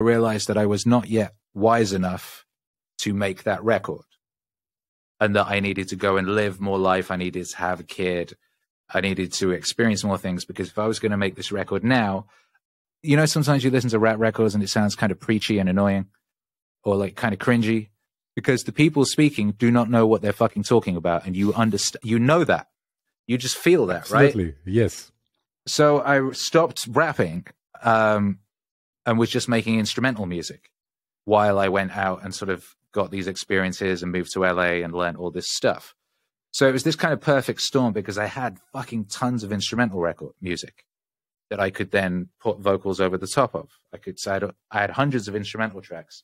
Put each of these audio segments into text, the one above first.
I realized that I was not yet wise enough to make that record, and that I needed to go and live more life. I needed to have a kid. I needed to experience more things, because if I was going to make this record now, you know, sometimes you listen to rap records and it sounds kind of preachy and annoying, or like kind of cringy, because the people speaking do not know what they're fucking talking about. And you understand, you know that. You just feel that, Absolutely. right? Yes. So I stopped rapping and was just making instrumental music while I went out and sort of got these experiences and moved to LA and learned all this stuff. So it was this kind of perfect storm, because I had fucking tons of instrumental record music that I could then put vocals over the top of. I had hundreds of instrumental tracks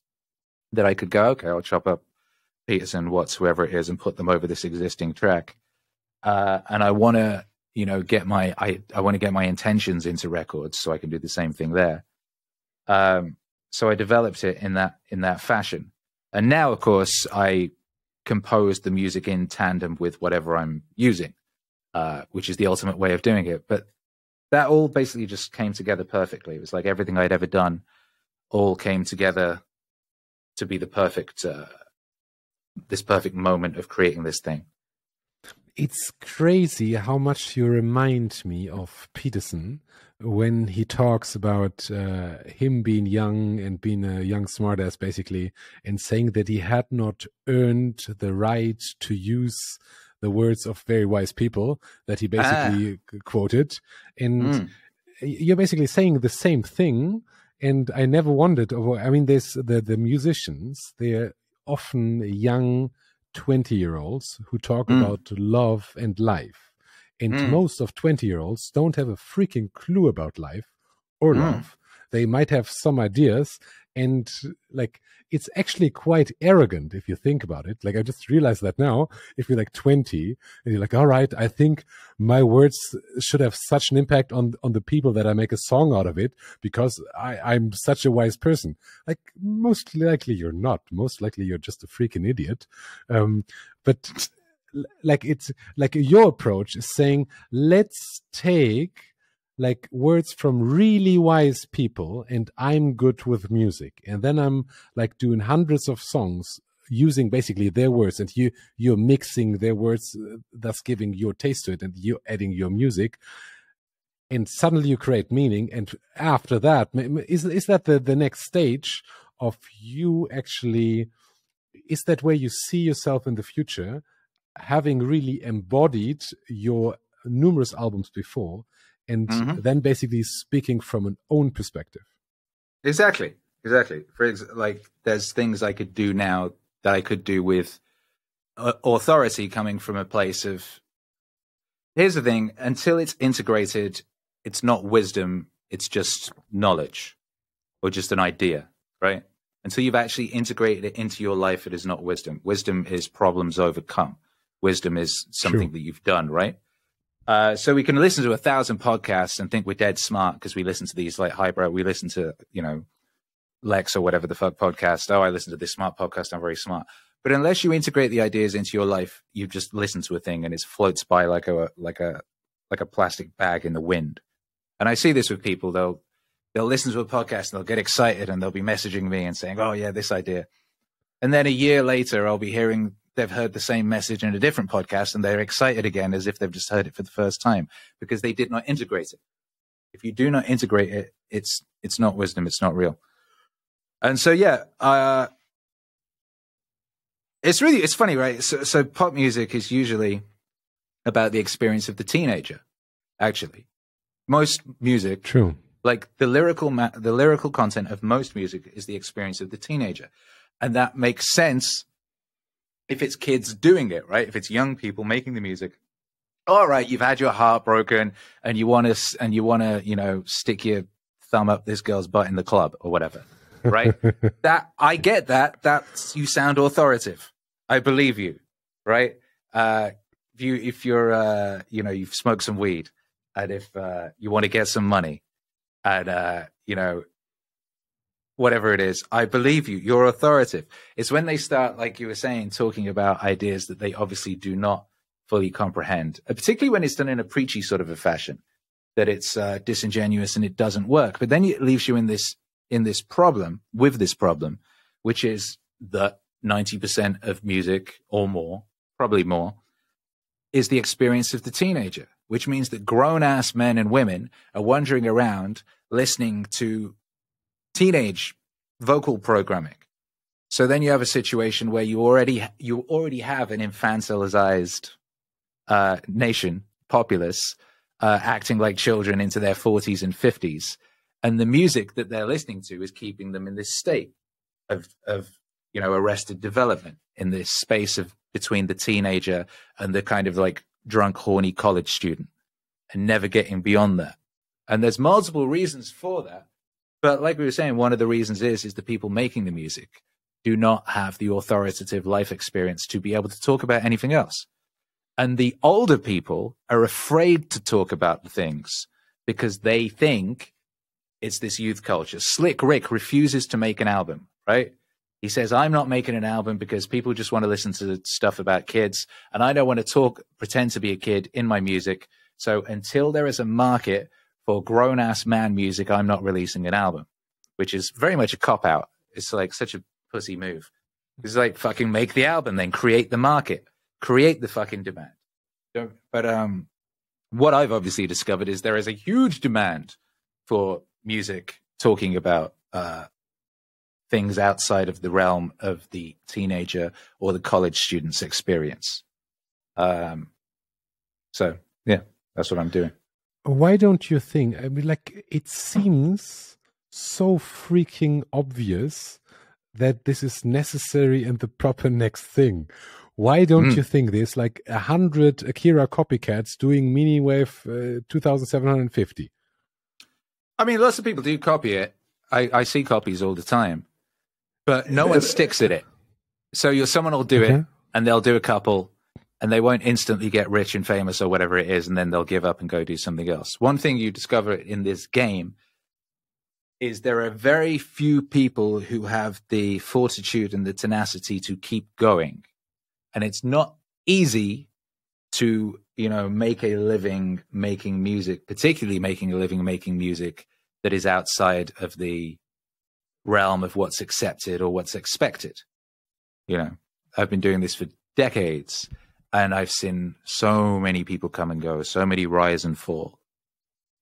that I could go, okay, I'll chop up Peterson, Watts, whoever it is, and put them over this existing track. And I want to, you know, I want to get my intentions into records so I can do the same thing there. So I developed it in that fashion. And now, of course, I compose the music in tandem with whatever I'm using, which is the ultimate way of doing it. But that all basically just came together perfectly. It was like everything I'd ever done all came together to be the perfect, this perfect moment of creating this thing. It's crazy how much you remind me of Peterson when he talks about him being young and being a young smartass, basically, and saying that he had not earned the right to use the words of very wise people that he basically quoted. And you're basically saying the same thing. And I never wondered, I mean, there's the musicians, they're often young 20-year-olds who talk about love and life. And most of 20-year-olds don't have a freaking clue about life or love. They might have some ideas, and like, it's actually quite arrogant if you think about it. Like, I just realized that now. If you're like 20 and you're like, all right, I think my words should have such an impact on the people that I make a song out of it, because I'm such a wise person. Like, most likely you're not. Most likely you're just a freaking idiot. But like, it's like your approach is saying, let's take like words from really wise people, and I'm good with music, and then I'm like doing hundreds of songs using basically their words, and you're mixing their words, thus giving your taste to it, and you're adding your music, and suddenly you create meaning. And after that, is that the next stage of you actually, is that where you see yourself in the future, having really embodied your numerous albums before, and then basically speaking from an own perspective? Exactly. For like, there's things I could do now that I could do with authority, coming from a place of, here's the thing, until it's integrated, it's not wisdom, it's just knowledge, or just an idea, right? Until you've actually integrated it into your life, it is not wisdom. Wisdom is problems overcome. Wisdom is something that you've done, right? So we can listen to 1,000 podcasts and think we're dead smart because we listen to these like highbrow. We listen to, you know, Lex or whatever the fuck podcast. Oh, I listen to this smart podcast, I'm very smart. But unless you integrate the ideas into your life, you just listen to a thing and it floats by like a plastic bag in the wind. And I see this with people. They'll listen to a podcast and they'll get excited and they'll be messaging me and saying, oh yeah, this idea. And then a year later, I'll be hearing they've heard the same message in a different podcast and they're excited again as if they've just heard it for the first time, because they did not integrate it. If you do not integrate it, it's not wisdom, it's not real. And so, yeah, it's funny, right? So pop music is usually about the experience of the teenager, actually. Most music, true, like the lyrical content of most music is the experience of the teenager. And that makes sense if it's kids doing it, right? If it's young people making the music. All right, you've had your heart broken and you want to, you know, stick your thumb up this girl's butt in the club or whatever, right? That I get that. That's, you sound authoritative. I believe you, right? If you're you know, you've smoked some weed, and if you want to get some money, and you know, whatever it is, I believe you. You're authoritative. It's when they start, like you were saying, talking about ideas that they obviously do not fully comprehend, particularly when it's done in a preachy sort of a fashion, that it's disingenuous and it doesn't work. But then it leaves you in this in this problem, with this problem, which is that 90% of music or more, probably more, is the experience of the teenager, which means that grown-ass men and women are wandering around listening to teenage vocal programming. So then you have a situation where you already have an infantilized nation, populace, acting like children into their 40s and 50s. And the music that they're listening to is keeping them in this state of arrested development, in this space of between the teenager and the kind of like drunk, horny college student, and never getting beyond that. And there's multiple reasons for that. But like we were saying, one of the reasons is the people making the music do not have the authoritative life experience to be able to talk about anything else. And the older people are afraid to talk about the things because they think it's this youth culture. Slick Rick refuses to make an album, right? He says, I'm not making an album because people just want to listen to stuff about kids, and I don't want to pretend to be a kid in my music. So until there is a market for grown-ass man music, I'm not releasing an album, which is very much a cop-out. It's like such a pussy move. It's like, fucking make the album, then create the market, create the fucking demand. But what I've obviously discovered is there is a huge demand for music talking about things outside of the realm of the teenager or the college student's experience. So yeah, that's what I'm doing. Why don't you think, I mean, like, it seems so freaking obvious that this is necessary and the proper next thing. Why don't you think there's like 100 Akira copycats doing Meaningwave 2750? I mean, lots of people do copy it. I see copies all the time, but no one sticks at it. So someone will do it, and they'll do a couple, and they won't instantly get rich and famous or whatever it is, and then they'll give up and go do something else. One thing you discover in this game is there are very few people who have the fortitude and the tenacity to keep going. And it's not easy to, make a living making music, particularly making a living making music that is outside of the realm of what's accepted or what's expected. I've been doing this for decades, and I've seen so many people come and go, so many rise and fall.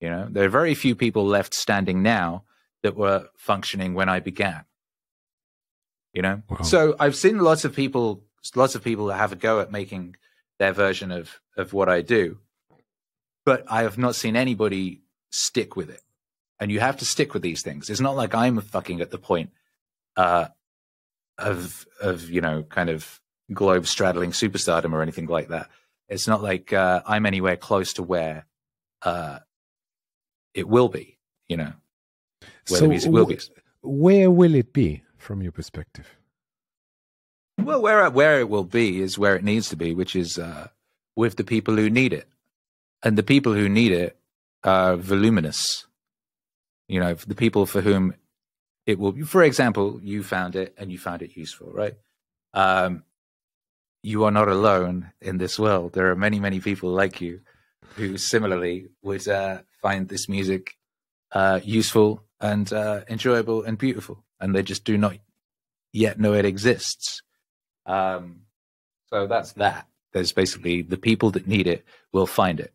There are very few people left standing now that were functioning when I began. Wow. So I've seen lots of people that have a go at making their version of what I do, but I have not seen anybody stick with it. And you have to stick with these things. It's not like I'm fucking at the point of kind of globe straddling superstardom or anything like that. It's not like I'm anywhere close to where it will be, where the music will be. Where will it be from your perspective? Well, where it will be is where it needs to be, which is with the people who need it. And the people who need it are voluminous. The people for whom it will be. For example, you found it and you found it useful, right? You are not alone in this world. There are many, many people like you who similarly would find this music useful and enjoyable and beautiful, and they just do not yet know it exists. So that's that. There's basically the people that need it will find it.